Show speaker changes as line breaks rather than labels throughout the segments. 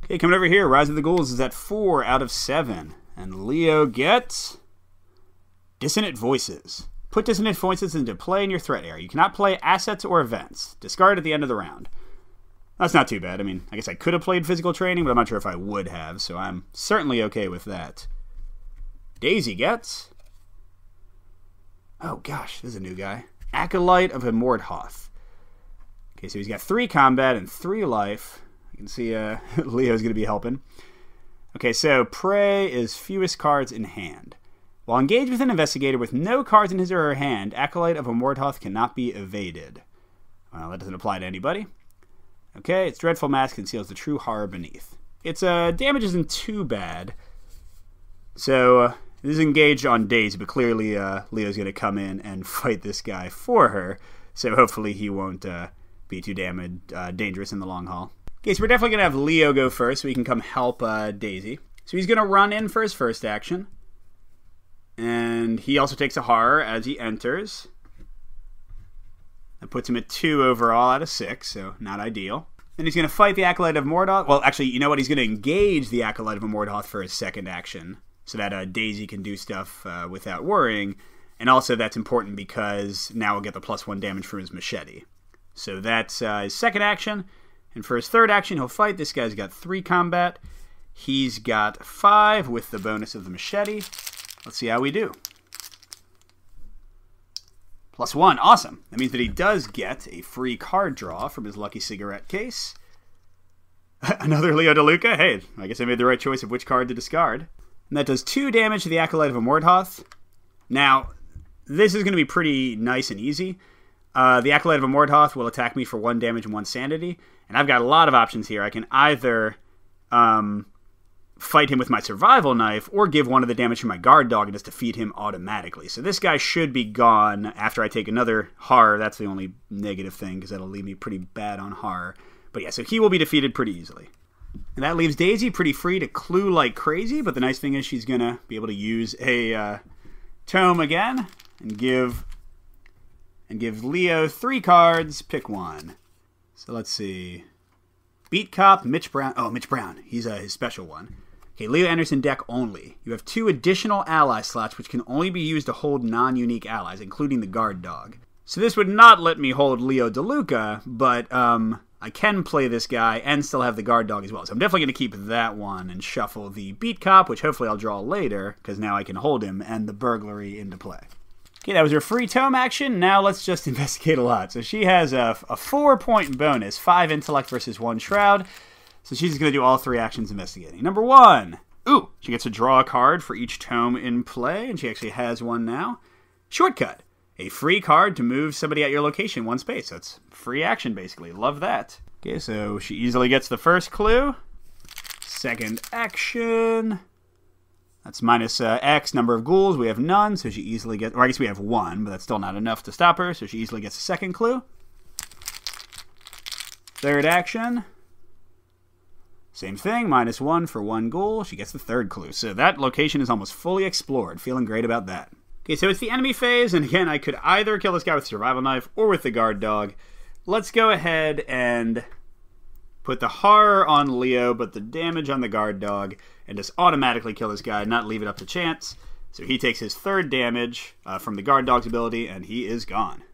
Okay, coming over here, Rise of the Ghouls is at 4 out of 7. And Leo gets Dissonant Voices. Put Dissonant Voices into play in your threat area. You cannot play assets or events. Discard at the end of the round. That's not too bad. I mean, I guess I could have played Physical Training, but I'm not sure if I would have, so I'm certainly okay with that. Daisy gets... oh gosh, this is a new guy. Acolyte of Immorthoth. Okay, so he's got 3 combat and 3 life. You can see Leo's going to be helping. Okay, so Prey is fewest cards in hand. While engaged with an investigator with no cards in his or her hand, Acolyte of Immorthoth cannot be evaded. Well, that doesn't apply to anybody. Okay, its Dreadful Mask conceals the true horror beneath. Its damage isn't too bad. So, this is engaged on Daisy, but clearly Leo's going to come in and fight this guy for her. So hopefully he won't be too dangerous in the long haul. Okay, so we're definitely going to have Leo go first so he can come help Daisy. So he's going to run in for his first action. And he also takes a horror as he enters. That puts him at 2 overall out of 6, so not ideal. Then he's going to fight the Acolyte of Immorthoth. Well, actually, you know what? He's going to engage the Acolyte of Immorthoth for his second action, so that Daisy can do stuff without worrying. And also that's important because now we'll get the +1 damage from his machete. So that's his second action. And for his third action, he'll fight. This guy's got 3 combat. He's got 5 with the bonus of the machete. Let's see how we do. +1, awesome. That means that he does get a free card draw from his lucky cigarette case. Another Leo DeLuca. Hey, I guess I made the right choice of which card to discard. And that does 2 damage to the Acolyte of Immorthoth. Now, this is going to be pretty nice and easy. The Acolyte of Immorthoth will attack me for 1 damage and 1 sanity. And I've got a lot of options here. I can either fight him with my survival knife or give 1 of the damage to my guard dog and just defeat him automatically. So this guy should be gone after I take another horror. That's the only negative thing because that'll leave me pretty bad on horror. But yeah, so he will be defeated pretty easily. And that leaves Daisy pretty free to clue like crazy, but the nice thing is she's going to be able to use a tome again and give Leo 3 cards, pick 1. So let's see. Beat Cop, Mitch Brown. Oh, Mitch Brown. He's his special one. Okay, Leo Anderson deck only. You have 2 additional ally slots which can only be used to hold non-unique allies, including the guard dog. So this would not let me hold Leo DeLuca, but I can play this guy and still have the guard dog as well. So I'm definitely going to keep that one and shuffle the Beat Cop, which hopefully I'll draw later, because now I can hold him, and the Burglary into play. Okay, that was her free tome action. Now let's just investigate a lot. So she has a 4-point bonus, 5 intellect versus 1 shroud. So she's going to do all 3 actions investigating. Number 1. Ooh, she gets to draw a card for each tome in play, and she actually has one now. Shortcut. A free card to move somebody at your location 1 space. That's free action, basically. Love that. Okay, so she easily gets the first clue. Second action. That's minus X number of ghouls. We have none, so she easily gets... or I guess we have 1, but that's still not enough to stop her, so she easily gets a second clue. Third action. Same thing, minus 1 for 1 ghoul. She gets the third clue. So that location is almost fully explored. Feeling great about that. Okay, so it's the enemy phase, and again, I could either kill this guy with a survival knife or with the guard dog. Let's go ahead and put the horror on Leo, but the damage on the guard dog, and just automatically kill this guy, not leave it up to chance. So he takes his 3rd damage from the guard dog's ability, and he is gone.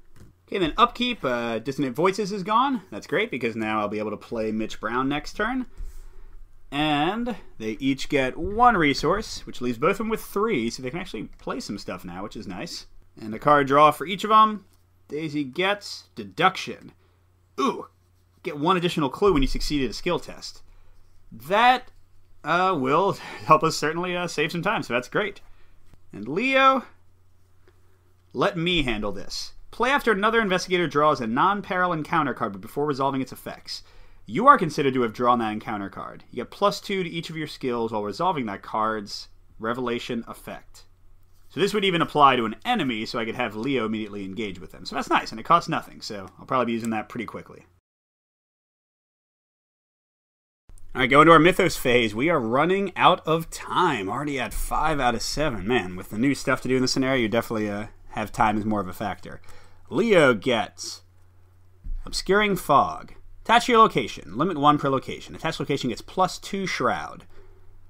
Okay, then upkeep, Dissonant Voices is gone. That's great, because now I'll be able to play Mitch Brown next turn. And they each get 1 resource, which leaves both of them with 3, so they can actually play some stuff now, which is nice. And a card draw for each of them. Daisy gets Deduction. Ooh, get 1 additional clue when you succeeded a skill test. That will help us certainly save some time, so that's great. And Leo, let me handle this. Play after another investigator draws a non-peril encounter card, but before resolving its effects. You are considered to have drawn that encounter card. You get +2 to each of your skills while resolving that card's revelation effect. So this would even apply to an enemy, so I could have Leo immediately engage with them. So that's nice, and it costs nothing, so I'll probably be using that pretty quickly. Alright, going to our Mythos phase. We are running out of time. Already at 5 out of 7. Man, with the new stuff to do in this scenario, you definitely have time as more of a factor. Leo gets Obscuring Fog. Attach your location. Limit 1 per location. Attached location gets +2 Shroud.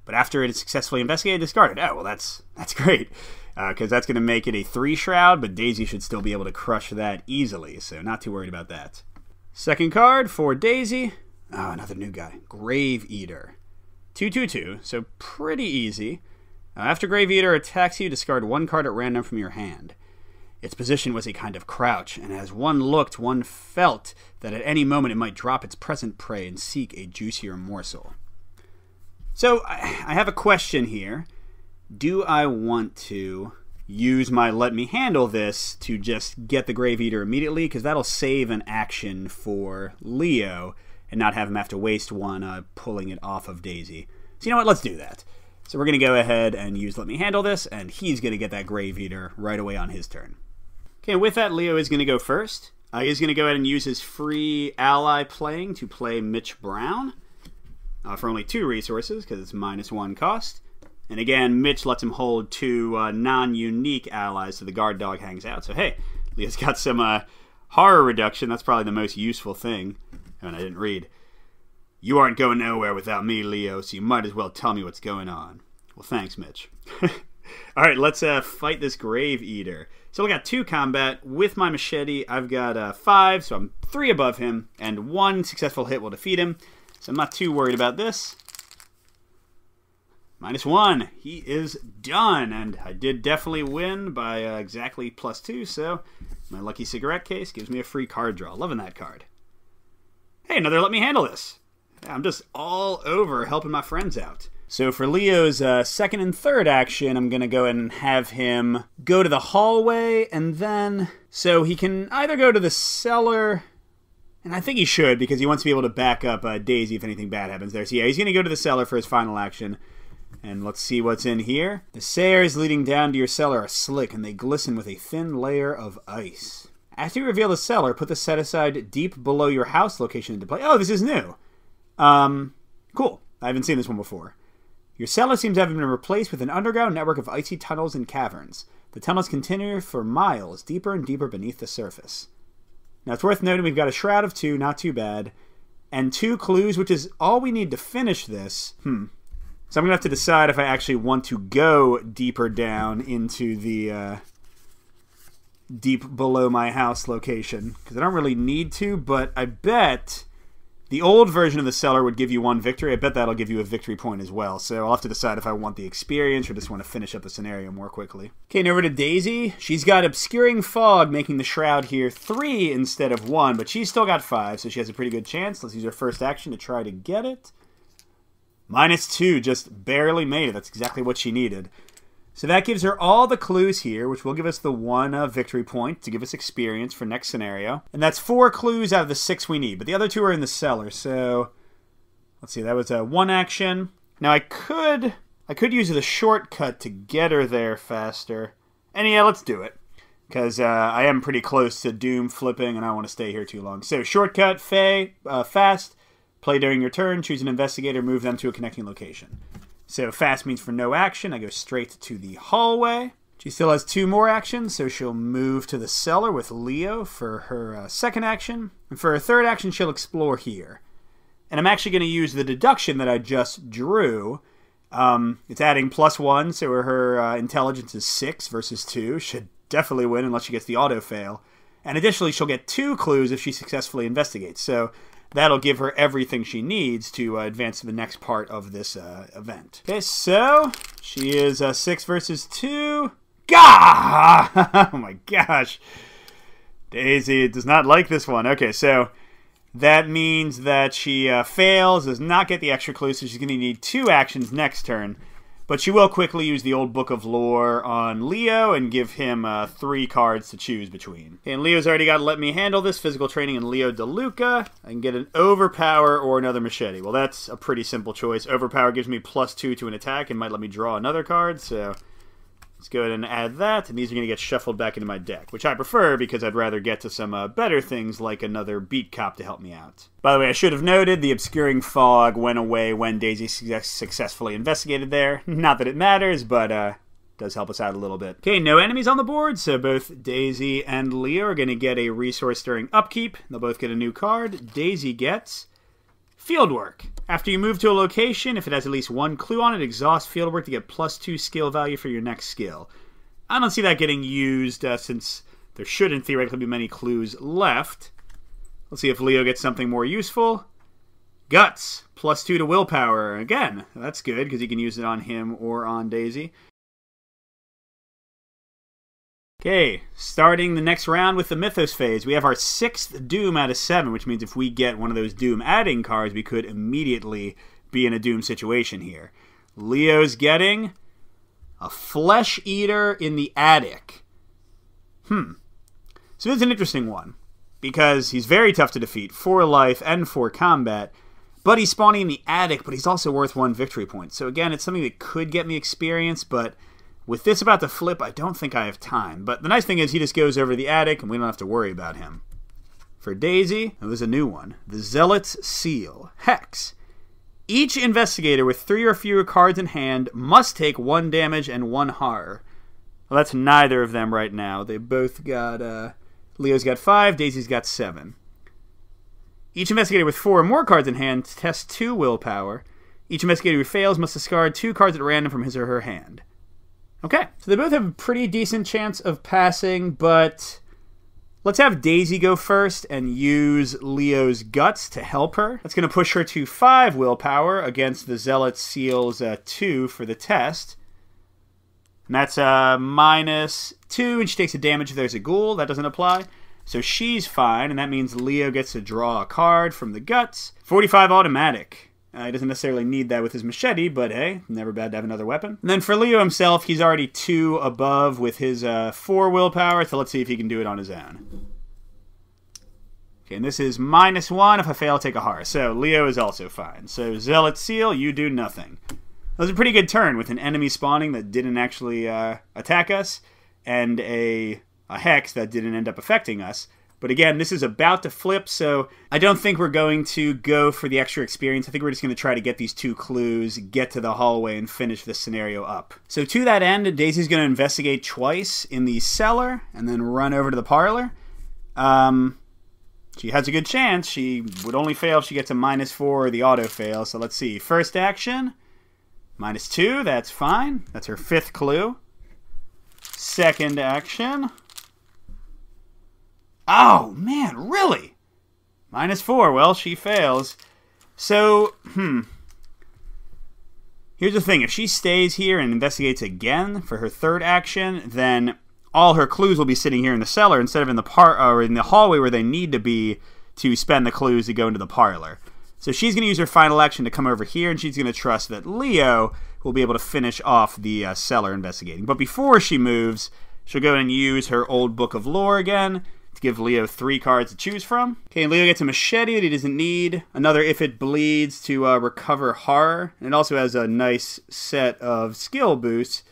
But after it is successfully investigated, discarded. Oh, well, that's great. Because that's going to make it a 3 Shroud, but Daisy should still be able to crush that easily, so not too worried about that. Second card for Daisy. Oh, another new guy. Grave Eater. 2/2/2, so pretty easy. After Grave Eater attacks you, discard 1 card at random from your hand. Its position was a kind of crouch, and as one looked, one felt that at any moment it might drop its present prey and seek a juicier morsel. So, I have a question here. Do I want to use my Let Me Handle This to just get the Grave Eater immediately? Because that'll save an action for Leo and not have him have to waste one pulling it off of Daisy. So you know what? Let's do that. So we're going to go ahead and use Let Me Handle This, and he's going to get that Grave Eater right away on his turn. Okay, with that, Leo is going to go first. He's going to go ahead and use his free ally playing to play Mitch Brown for only 2 resources because it's -1 cost. And again, Mitch lets him hold 2 non-unique allies, so the guard dog hangs out. So hey, Leo's got some horror reduction. That's probably the most useful thing. And I didn't read. You aren't going nowhere without me, Leo, so you might as well tell me what's going on. Well, thanks, Mitch. All right, let's fight this Grave Eater. So we got 2 combat. With my machete, I've got 5, so I'm 3 above him, and 1 successful hit will defeat him. So I'm not too worried about this. -1. He is done, and I did definitely win by exactly +2, so my lucky cigarette case gives me a free card draw. Loving that card. Hey, another Let Me Handle This. I'm just all over helping my friends out. So for Leo's second and third action, I'm going to go ahead and have him go to the hallway, and then... So he can either go to the cellar, and I think he should, because he wants to be able to back up Daisy if anything bad happens there. So yeah, he's going to go to the cellar for his final action. And let's see what's in here. The stairs leading down to your cellar are slick, and they glisten with a thin layer of ice. After you reveal the cellar, put the set-aside deep below your house location into play. Oh, this is new. Cool. I haven't seen this one before. Your cellar seems to have been replaced with an underground network of icy tunnels and caverns. The tunnels continue for miles, deeper and deeper beneath the surface. Now, it's worth noting we've got a Shroud of 2, not too bad, and 2 clues, which is all we need to finish this. So I'm going to have to decide if I actually want to go deeper down into the deep below my house location, because I don't really need to, but I bet the old version of the cellar would give you 1 victory. I bet that'll give you a victory point as well, so I'll have to decide if I want the experience or just want to finish up the scenario more quickly. Okay, and over to Daisy. She's got Obscuring Fog, making the Shroud here 3 instead of 1, but she's still got 5, so she has a pretty good chance. Let's use her first action to try to get it. -2, just barely made it. That's exactly what she needed. So that gives her all the clues here, which will give us the 1 victory point to give us experience for next scenario. And that's 4 clues out of the 6 we need, but the other 2 are in the cellar. So let's see, that was a 1 action. Now I could use the shortcut to get her there faster. And yeah, let's do it, because I am pretty close to doom flipping, and I don't want to stay here too long. So shortcut, fast. Play during your turn, choose an investigator, move them to a connecting location. So fast means for no action. I go straight to the hallway. She still has 2 more actions, so she'll move to the cellar with Leo for her second action. And for her third action, she'll explore here. And I'm actually going to use the deduction that I just drew. It's adding +1, so her intelligence is 6 versus 2. Should definitely win unless she gets the auto-fail. And additionally, she'll get 2 clues if she successfully investigates. So that'll give her everything she needs to advance to the next part of this event. Okay, so she is 6 versus 2. Gah! Oh my gosh. Daisy does not like this one. Okay, so that means that she fails, does not get the extra clue, so she's going to need 2 actions next turn. But she will quickly use the old Book of Lore on Leo and give him 3 cards to choose between. Okay, and Leo's already got Let Me Handle This, Physical Training, and Leo DeLuca. I can get an Overpower or another Machete. Well, that's a pretty simple choice. Overpower gives me +2 to an attack and might let me draw another card, so let's go ahead and add that, and these are going to get shuffled back into my deck, which I prefer because I'd rather get to some better things like another Beat Cop to help me out. By the way, I should have noted the Obscuring Fog went away when Daisy successfully investigated there. Not that it matters, but Does help us out a little bit. Okay, no enemies on the board, so both Daisy and Leo are going to get a resource during upkeep. They'll both get a new card. Daisy gets Fieldwork. After you move to a location, if it has at least one clue on it, exhaust Fieldwork to get +2 skill value for your next skill. I don't see that getting used since there shouldn't theoretically be many clues left. Let's see if Leo gets something more useful. Guts, +2 to willpower. Again, that's good because you can use it on him or on Daisy. Okay, starting the next round with the Mythos phase. We have our 6th Doom out of 7, which means if we get one of those Doom adding cards, we could immediately be in a Doom situation here. Leo's getting a Flesh Eater in the Attic. So this is an interesting one, because he's very tough to defeat, 4 life and 4 combat, but he's spawning in the Attic, but he's also worth 1 victory point. So again, it's something that could get me experience, but with this about to flip, I don't think I have time. But the nice thing is he just goes over the Attic, and we don't have to worry about him. For Daisy, there's a new one. The Zealot's Seal. Hex. Each investigator with 3 or fewer cards in hand must take 1 damage and 1 horror. Well, that's neither of them right now. They both got, Leo's got 5, Daisy's got 7. Each investigator with 4 or more cards in hand tests 2 willpower. Each investigator who fails must discard 2 cards at random from his or her hand. Okay, so they both have a pretty decent chance of passing, but let's have Daisy go first and use Leo's Guts to help her. That's going to push her to 5 willpower against the Zealot Seal's 2 for the test. And that's -2, and she takes a damage if there's a ghoul. That doesn't apply. So she's fine, and that means Leo gets to draw a card from the Guts. 45 automatic. He doesn't necessarily need that with his machete, but hey, never bad to have another weapon. And then for Leo himself, he's already 2 above with his 4 willpower, so let's see if he can do it on his own. Okay, and this is -1. If I fail, I'll take a horror. So Leo is also fine. So Zealot Seal, you do nothing. That was a pretty good turn with an enemy spawning that didn't actually attack us, and a hex that didn't end up affecting us. But again, this is about to flip, so I don't think we're going to go for the extra experience. I think we're just going to try to get these 2 clues, get to the hallway, and finish this scenario up. So to that end, Daisy's going to investigate twice in the cellar, and then run over to the parlor. She has a good chance. She would only fail if she gets a -4 or the auto fail. So let's see. First action, -2, that's fine. That's her 5th clue. Second action. Oh, man, really? -4. Well, she fails. So, here's the thing. If she stays here and investigates again for her 3rd action, then all her clues will be sitting here in the cellar instead of in the or in the hallway where they need to be to spend the clues to go into the parlor. So she's going to use her final action to come over here, and she's going to trust that Leo will be able to finish off the cellar investigating. But before she moves, she'll go and use her old Book of Lore again to give Leo 3 cards to choose from. Okay, and Leo gets a machete that he doesn't need. Another If It Bleeds to recover horror. And it also has a nice set of skill boosts.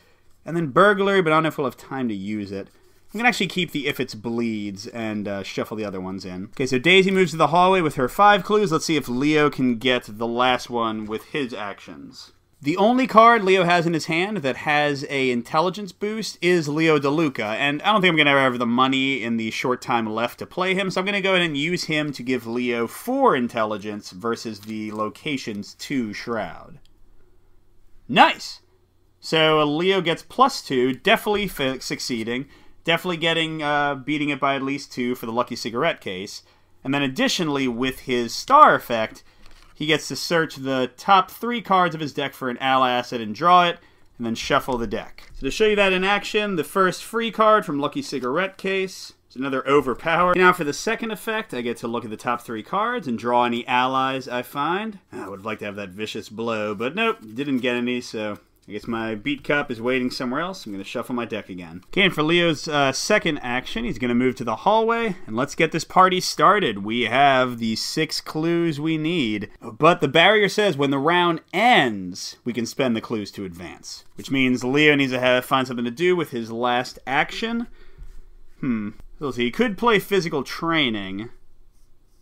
And then burglary, but I don't know if we'll have time to use it. I'm going to actually keep the If It Bleeds and shuffle the other ones in. Okay, so Daisy moves to the hallway with her 5 clues. Let's see if Leo can get the last one with his actions. The only card Leo has in his hand that has a intelligence boost is Leo DeLuca, and I don't think I'm going to have the money in the short time left to play him, so I'm going to go ahead and use him to give Leo 4 intelligence versus the location's 2 shroud. Nice! So Leo gets +2, definitely succeeding, definitely getting beating it by at least 2 for the lucky cigarette case, and then additionally with his star effect, he gets to search the top 3 cards of his deck for an ally asset and draw it, and then shuffle the deck. So to show you that in action, the first free card from Lucky Cigarette Case is another Overpower. Now for the second effect, I get to look at the top 3 cards and draw any allies I find. I would have liked to have that Vicious Blow, but nope, didn't get any, so I guess my beat cup is waiting somewhere else. I'm going to shuffle my deck again. Okay, and for Leo's second action, he's going to move to the hallway, and let's get this party started. We have the 6 clues we need, but the barrier says when the round ends, we can spend the clues to advance, which means Leo needs to find something to do with his last action. So he could play Physical Training.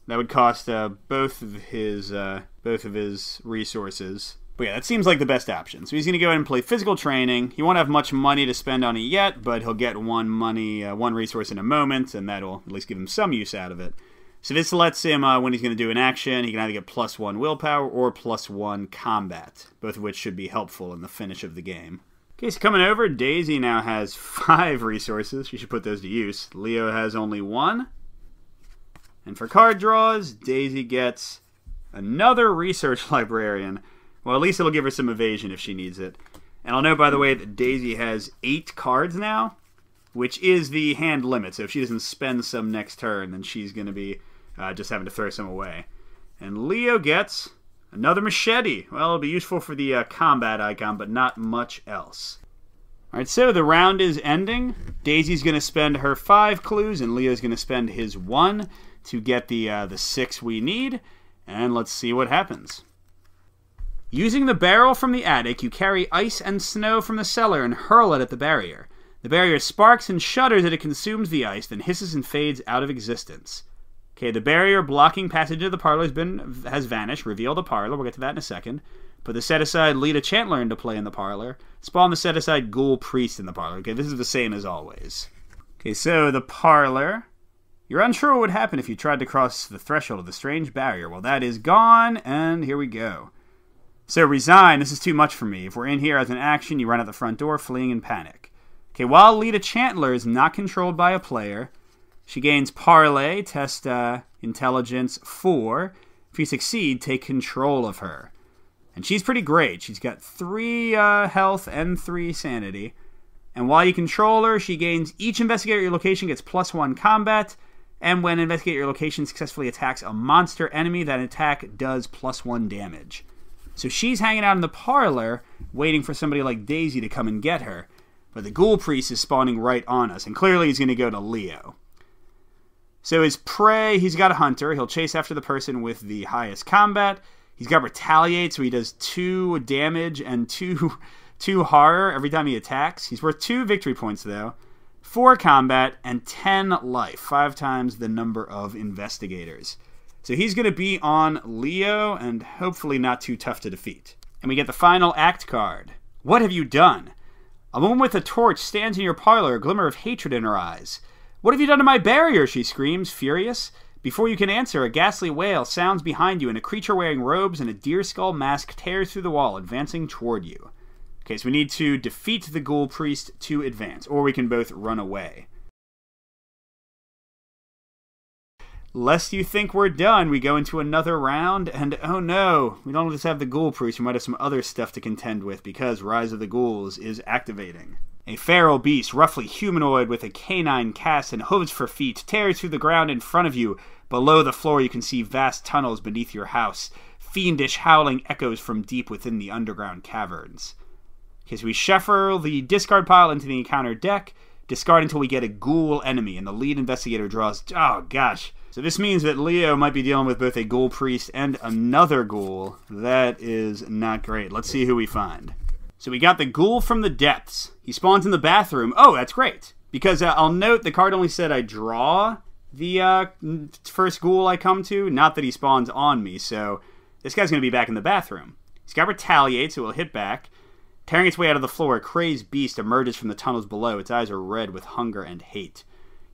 That would cost both of his resources. But yeah, that seems like the best option. So he's going to go ahead and play Physical Training. He won't have much money to spend on it yet, but he'll get one resource in a moment, and that'll at least give him some use out of it. So this lets him, when he's going to do an action, he can either get +1 willpower or +1 combat, both of which should be helpful in the finish of the game. Okay, so coming over, Daisy now has 5 resources. She should put those to use. Leo has only 1. And for card draws, Daisy gets another Research Librarian. Well, at least it'll give her some evasion if she needs it. And I'll note, by the way, that Daisy has 8 cards now, which is the hand limit. So if she doesn't spend some next turn, then she's going to be just having to throw some away. And Leo gets another machete. Well, it'll be useful for the combat icon, but not much else. Alright, so the round is ending. Daisy's going to spend her 5 clues, and Leo's going to spend his 1 to get the 6 we need. And let's see what happens. Using the barrel from the attic, you carry ice and snow from the cellar and hurl it at the barrier. The barrier sparks and shudders as it consumes the ice, then hisses and fades out of existence. Okay, the barrier blocking passage of the parlor has vanished. Reveal the parlor. We'll get to that in a second. Put the set-aside Lita Chantler into play in the parlor. Spawn the set-aside Ghoul Priest in the parlor. Okay, this is the same as always. Okay, so the parlor. You're unsure what would happen if you tried to cross the threshold of the strange barrier. Well, that is gone, and here we go. So, resign. This is too much for me. If we're in here as an action, you run out the front door, fleeing in panic. Okay, while Lita Chantler is not controlled by a player, she gains Parlay, test Intelligence 4. If you succeed, take control of her. And she's pretty great. She's got 3 health and 3 sanity. And while you control her, she gains each investigator at your location gets +1 combat. And when investigator at your location successfully attacks a monster enemy, that attack does +1 damage. So she's hanging out in the parlor, waiting for somebody like Daisy to come and get her. But the Ghoul Priest is spawning right on us, and clearly he's going to go to Leo. So his prey, he's got a hunter. He'll chase after the person with the highest combat. He's got retaliate, so he does 2 damage and 2 horror every time he attacks. He's worth 2 victory points, though. 4 combat and 10 life, 5 times the number of investigators. So he's going to be on Leo, and hopefully not too tough to defeat. And we get the final act card. What have you done? A woman with a torch stands in your parlor, a glimmer of hatred in her eyes. What have you done to my barrier? She screams, furious. Before you can answer, a ghastly wail sounds behind you, and a creature wearing robes and a deer skull mask tears through the wall, advancing toward you. Okay, so we need to defeat the Ghoul Priest to advance, or we can both run away. Lest you think we're done, we go into another round, and oh no, we don't just have the Ghoul Priest, we might have some other stuff to contend with, because Rise of the Ghouls is activating. A feral beast, roughly humanoid with a canine cast and hooves for feet, tears through the ground in front of you. Below the floor you can see vast tunnels beneath your house. Fiendish howling echoes from deep within the underground caverns. Okay, so we shuffle the discard pile into the encounter deck, discard until we get a ghoul enemy, and the lead investigator draws... Oh, gosh. So this means that Leo might be dealing with both a Ghoul Priest and another ghoul. That is not great. Let's see who we find. So we got the Ghoul from the Depths. He spawns in the bathroom. Oh, that's great. Because I'll note the card only said I draw the first ghoul I come to, not that he spawns on me. So this guy's going to be back in the bathroom. He's got Retaliate, so he'll hit back. Tearing its way out of the floor, a crazed beast emerges from the tunnels below. Its eyes are red with hunger and hate.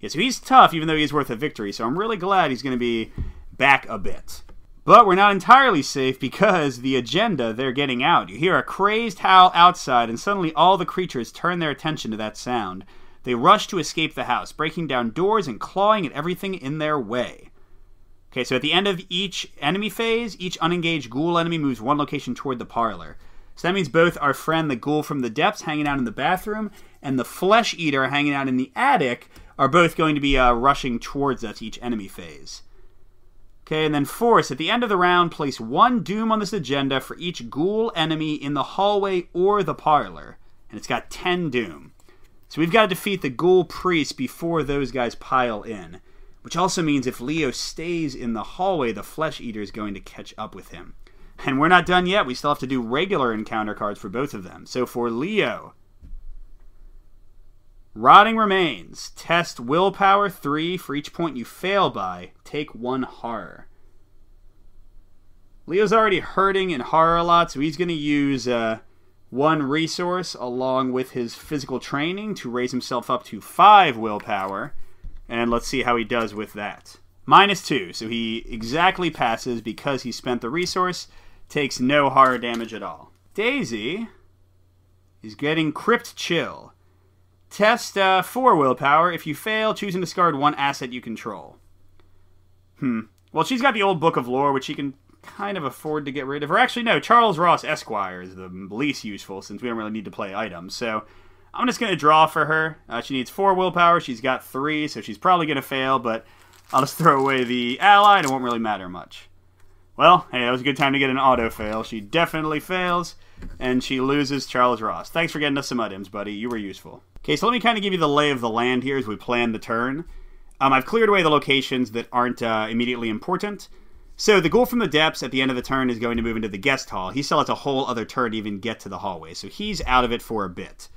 Yeah, so he's tough, even though he's worth a victory. So I'm really glad he's going to be back a bit. But we're not entirely safe because the agenda, they're getting out. You hear a crazed howl outside, and suddenly all the creatures turn their attention to that sound. They rush to escape the house, breaking down doors and clawing at everything in their way. Okay, so at the end of each enemy phase, each unengaged ghoul enemy moves 1 location toward the parlor. So that means both our friend, the Ghoul from the Depths, hanging out in the bathroom, and the Flesh Eater hanging out in the attic are both going to be rushing towards us each enemy phase. Okay, and then Force, at the end of the round, place 1 doom on this agenda for each ghoul enemy in the hallway or the parlor. And it's got 10 doom. So we've got to defeat the Ghoul Priest before those guys pile in. Which also means if Leo stays in the hallway, the Flesh Eater is going to catch up with him. And we're not done yet. We still have to do regular encounter cards for both of them. So for Leo, Rotting Remains. Test Willpower 3 for each point you fail by. Take 1 horror. Leo's already hurting in horror a lot, so he's going to use one resource along with his physical training to raise himself up to 5 willpower. And let's see how he does with that. -2, so he exactly passes because he spent the resource, takes no horror damage at all. Daisy is getting Crypt Chill. Test 4 willpower. If you fail, choose and discard 1 asset you control. Well, she's got the old Book of Lore, which she can kind of afford to get rid of. Or actually, no, Charles Ross Esquire is the least useful since we don't really need to play items. So I'm just going to draw for her. She needs 4 willpower. She's got 3, so she's probably going to fail, but I'll just throw away the ally, and it won't really matter much. Well, hey, that was a good time to get an auto fail. She definitely fails, and she loses Charles Ross. Thanks for getting us some items, buddy. You were useful. Okay, so let me kind of give you the lay of the land here as we plan the turn. I've cleared away the locations that aren't immediately important. So the ghoul from the depths at the end of the turn is going to move into the guest hall. He still has a whole other turn to even get to the hallway, so he's out of it for a bit.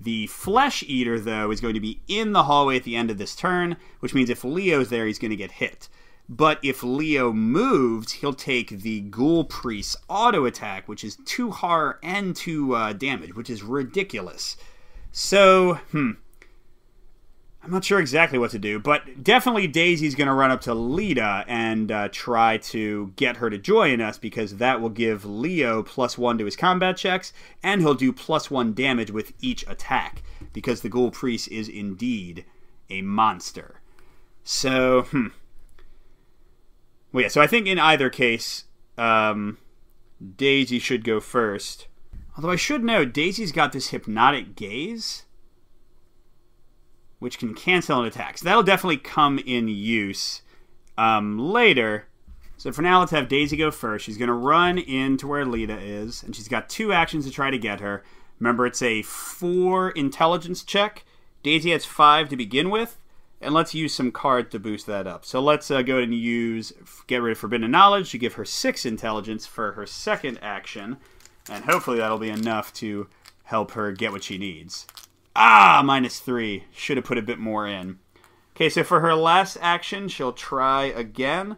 The Flesh Eater, though, is going to be in the hallway at the end of this turn, which means if Leo's there, he's going to get hit. But if Leo moves, he'll take the Ghoul Priest's auto attack, which is 2 horror and 2 damage, which is ridiculous. So, I'm not sure exactly what to do, but definitely Daisy's going to run up to Lita and try to get her to join us, because that will give Leo +1 to his combat checks, and he'll do +1 damage with each attack, because the Ghoul Priest is indeed a monster. So, well, yeah, so I think in either case, Daisy should go first. Although I should note, Daisy's got this Hypnotic Gaze, which can cancel an attack. So that'll definitely come in use later. So for now, let's have Daisy go first. She's going to run into where Lita is, and she's got 2 actions to try to get her. Remember, it's a 4 intelligence check. Daisy has 5 to begin with, and let's use some cards to boost that up. So let's go ahead and get rid of Forbidden Knowledge to give her 6 intelligence for her second action, and hopefully that'll be enough to help her get what she needs. -3. Should have put a bit more in. Okay, so for her last action, she'll try again.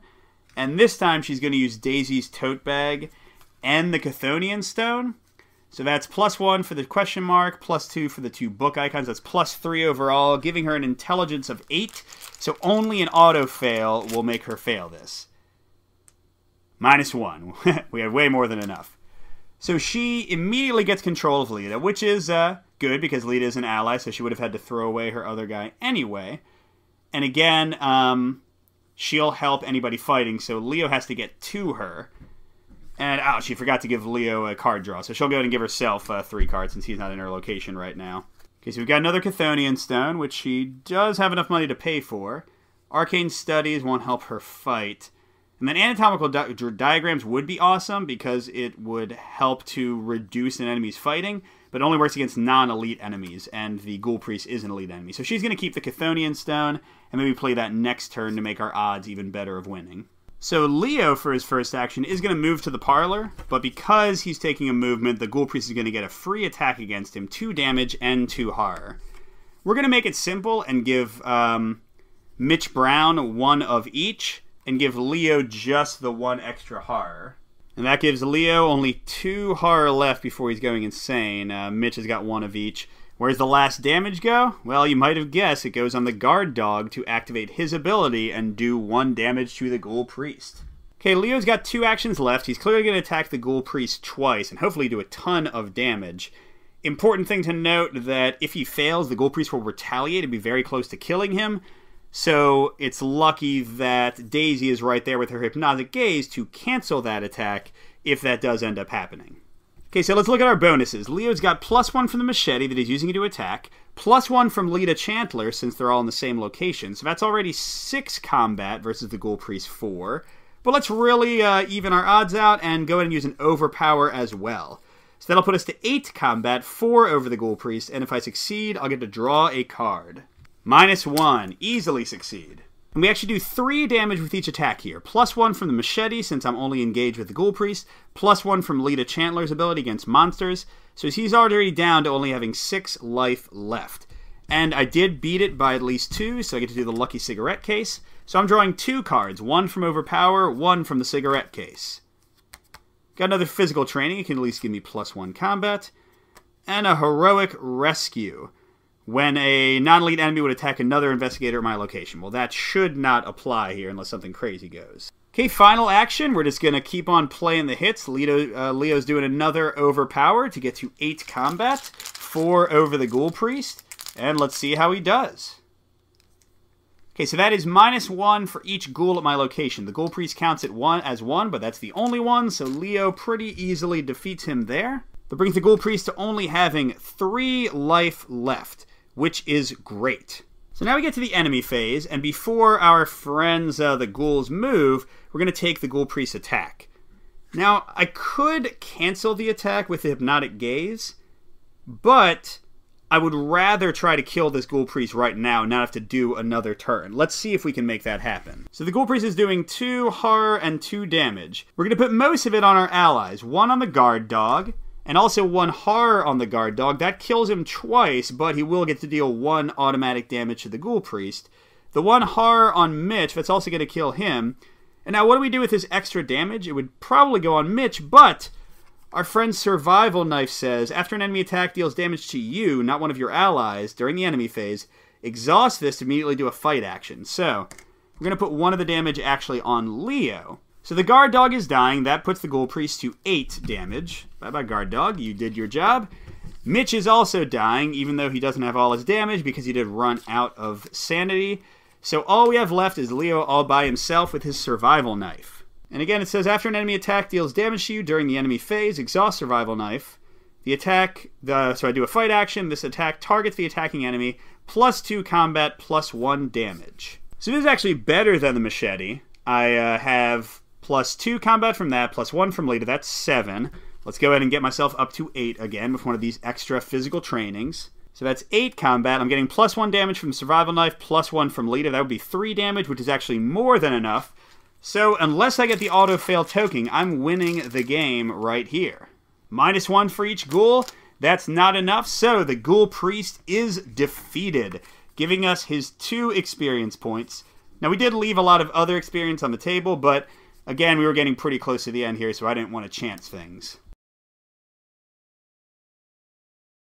And this time, she's going to use Daisy's Tote Bag and the Chthonian Stone. So that's +1 for the question mark, +2 for the 2 book icons. That's +3 overall, giving her an intelligence of 8. So only an auto fail will make her fail this. -1. We have way more than enough. So she immediately gets control of Lita, which is good because Lita is an ally, so she would have had to throw away her other guy anyway. And again, she'll help anybody fighting, so Leo has to get to her. And, she forgot to give Leo a card draw, so she'll go ahead and give herself 3 cards since he's not in her location right now. Okay, so we've got another Chthonian Stone, which she does have enough money to pay for. Arcane Studies won't help her fight. And then anatomical diagrams would be awesome because it would help to reduce an enemy's fighting, but it only works against non-elite enemies, and the Ghoul Priest is an elite enemy. So she's going to keep the Chthonian Stone, and maybe play that next turn to make our odds even better of winning. So Leo, for his first action, is going to move to the parlor, but because he's taking a movement, the Ghoul Priest is going to get a free attack against him, 2 damage and 2 horror. We're going to make it simple and give Mitch Brown 1 of each, and give Leo just the 1 extra horror. And that gives Leo only 2 horror left before he's going insane. Mitch has got 1 of each. Where's the last damage go? Well, you might have guessed it goes on the guard dog to activate his ability and do 1 damage to the Ghoul Priest. Okay, Leo's got 2 actions left. He's clearly going to attack the Ghoul Priest twice and hopefully do a ton of damage. Important thing to note that if he fails, the Ghoul Priest will retaliate and be very close to killing him. So it's lucky that Daisy is right there with her Hypnotic Gaze to cancel that attack if that does end up happening. Okay, so let's look at our bonuses. Leo's got +1 from the machete that he's using to attack, +1 from Lita Chantler since they're all in the same location. So that's already 6 combat versus the Ghoul Priest 4. But let's really even our odds out and go ahead and use an overpower as well. So that'll put us to 8 combat, 4 over the Ghoul Priest, and if I succeed, I'll get to draw a card. -1. Easily succeed. And we actually do 3 damage with each attack here. +1 from the machete, since I'm only engaged with the Ghoul Priest. +1 from Lita Chantler's ability against monsters. So he's already down to only having 6 life left. And I did beat it by at least 2, so I get to do the lucky cigarette case. So I'm drawing 2 cards. 1 from Overpower, 1 from the cigarette case. Got another physical training. It can at least give me +1 combat. And a heroic rescue. When a non-elite enemy would attack another investigator at my location. Well, that should not apply here unless something crazy goes. Okay, final action. We're just going to keep on playing the hits. Leo's doing another overpower to get to 8 combat. 4 over the Ghoul Priest. And let's see how he does. Okay, so that is -1 for each ghoul at my location. The Ghoul Priest counts it as 1, but that's the only one, so Leo pretty easily defeats him there. That brings the Ghoul Priest to only having 3 life left, which is great. So now we get to the enemy phase, and before our friends, the ghouls, move, we're going to take the Ghoul Priest's attack. Now, I could cancel the attack with the Hypnotic Gaze, but I would rather try to kill this Ghoul Priest right now and not have to do another turn. Let's see if we can make that happen. So the Ghoul Priest is doing 2 horror and 2 damage. We're going to put most of it on our allies. 1 on the guard dog, and also 1 horror on the guard dog. That kills him twice, but he will get to deal 1 automatic damage to the Ghoul Priest. The 1 horror on Mitch, that's also going to kill him. And now what do we do with this extra damage? It would probably go on Mitch, but our friend's Survival Knife says, after an enemy attack deals damage to you, not one of your allies, during the enemy phase, exhaust this to immediately do a fight action. So, we're going to put 1 of the damage actually on Leo. So the guard dog is dying. That puts the Ghoul Priest to 8 damage. Bye-bye, guard dog. You did your job. Mitch is also dying, even though he doesn't have all his damage because he did run out of sanity. So all we have left is Leo all by himself with his Survival Knife. And again, it says, after an enemy attack deals damage to you during the enemy phase, exhaust Survival Knife. So I do a fight action. This attack targets the attacking enemy, +2 combat, +1 damage. So this is actually better than the machete. I have +2 combat from that, +1 from Lita. That's 7. Let's go ahead and get myself up to 8 again with one of these extra physical trainings. So that's 8 combat. I'm getting +1 damage from Survival Knife, +1 from Lita. That would be 3 damage, which is actually more than enough. So unless I get the auto-fail token, I'm winning the game right here. -1 for each ghoul. That's not enough, so the Ghoul Priest is defeated, giving us his 2 experience points. Now, we did leave a lot of other experience on the table, but again, we were getting pretty close to the end here, so I didn't want to chance things.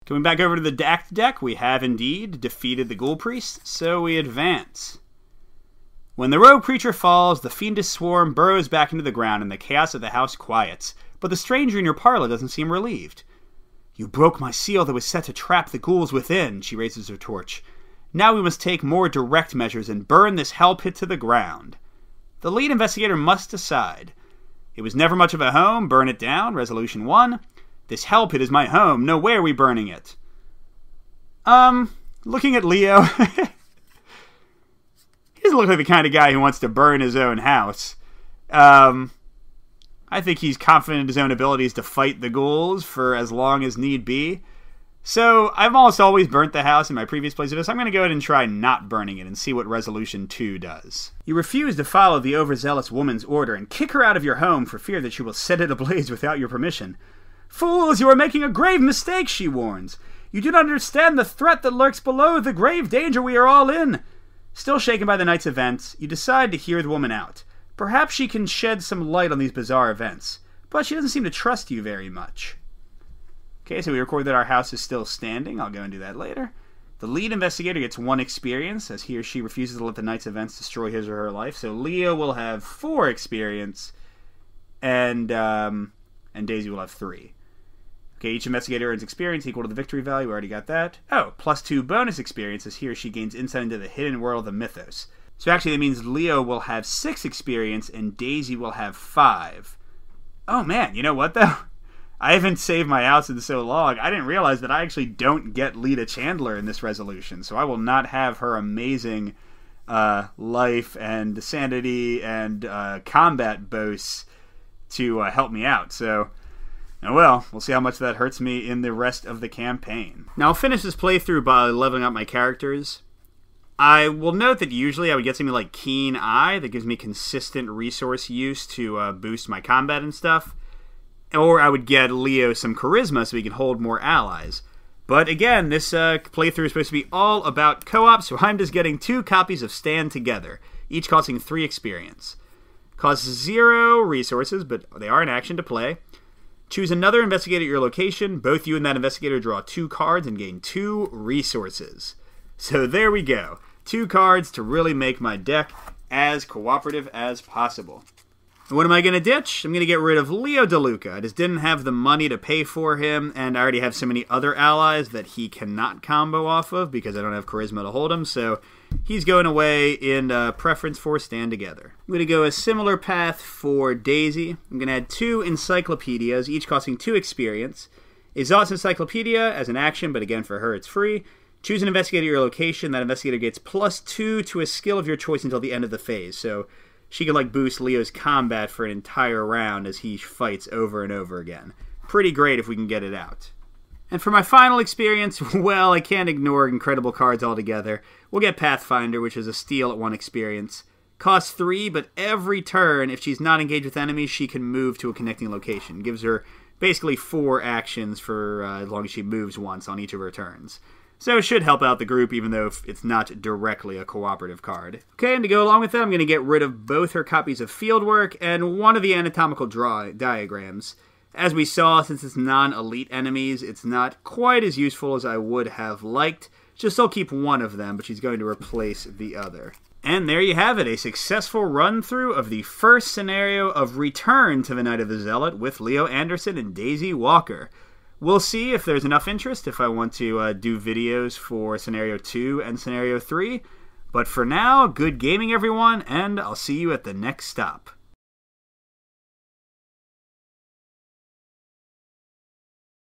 Coming back over to the deck, we have indeed defeated the Ghoul Priest, so we advance. When the rogue creature falls, the fiendish swarm burrows back into the ground and the chaos of the house quiets, but the stranger in your parlor doesn't seem relieved. You broke my seal that was set to trap the ghouls within, she raises her torch. Now we must take more direct measures and burn this hell pit to the ground. The lead investigator must decide. It was never much of a home, burn it down, resolution 1. This hell pit is my home, no way are we burning it. Looking at Leo, he doesn't look like the kind of guy who wants to burn his own house. I think he's confident in his own abilities to fight the ghouls for as long as need be. So, I've almost always burnt the house in my previous playthroughs, so I'm going to go ahead and try not burning it and see what Resolution 2 does. You refuse to follow the overzealous woman's order and kick her out of your home for fear that she will set it ablaze without your permission. Fools, you are making a grave mistake, she warns. You do not understand the threat that lurks below, the grave danger we are all in. Still shaken by the night's events, you decide to hear the woman out. Perhaps she can shed some light on these bizarre events, but she doesn't seem to trust you very much. Okay, so we record that our house is still standing. I'll go and do that later. The lead investigator gets 1 experience, as he or she refuses to let the night's events destroy his or her life. So Leo will have 4 experience, and Daisy will have 3. Okay, each investigator earns experience equal to the victory value. We already got that. Oh, +2 bonus experience, as he or she gains insight into the hidden world of the mythos. So actually that means Leo will have 6 experience, and Daisy will have 5. Oh man, you know what though? I haven't saved my house in so long. I didn't realize that I actually don't get Lita Chandler in this resolution, so I will not have her amazing life and sanity and combat boasts to help me out. So, oh well, we'll see how much that hurts me in the rest of the campaign. Now, I'll finish this playthrough by leveling up my characters. I will note that usually I would get something like Keen Eye that gives me consistent resource use to boost my combat and stuff. Or I would get Leo some charisma so he can hold more allies. But again, this playthrough is supposed to be all about co-op, so I'm just getting 2 copies of Stand Together, each costing 3 experience. Costs 0 resources, but they are an action to play. Choose another investigator at your location. Both you and that investigator draw 2 cards and gain 2 resources. So there we go. 2 cards to really make my deck as cooperative as possible. What am I going to ditch? I'm going to get rid of Leo DeLuca. I just didn't have the money to pay for him, and I already have so many other allies that he cannot combo off of because I don't have charisma to hold him, so he's going away in preference for Stand Together. I'm going to go a similar path for Daisy. I'm going to add 2 encyclopedias, each costing 2 experience. A Zealot's Encyclopedia as an action, but again for her it's free. Choose an investigator at your location. That investigator gets +2 to a skill of your choice until the end of the phase, so she can boost Leo's combat for an entire round as he fights over and over again. Pretty great if we can get it out. And for my final experience, well, I can't ignore incredible cards altogether. We'll get Pathfinder, which is a steal at 1 experience. Costs 3, but every turn, if she's not engaged with enemies, she can move to a connecting location. Gives her basically 4 actions for as long as she moves once on each of her turns. So it should help out the group, even though it's not directly a cooperative card. Okay, and to go along with that, I'm going to get rid of both her copies of Fieldwork and one of the anatomical diagrams. As we saw, since it's non-elite enemies, it's not quite as useful as I would have liked. She'll still keep one of them, but she's going to replace the other. And there you have it, a successful run-through of the first scenario of Return to the Night of the Zealot with Leo Anderson and Daisy Walker. We'll see if there's enough interest if I want to do videos for Scenario 2 and Scenario 3. But for now, good gaming everyone, and I'll see you at the next stop.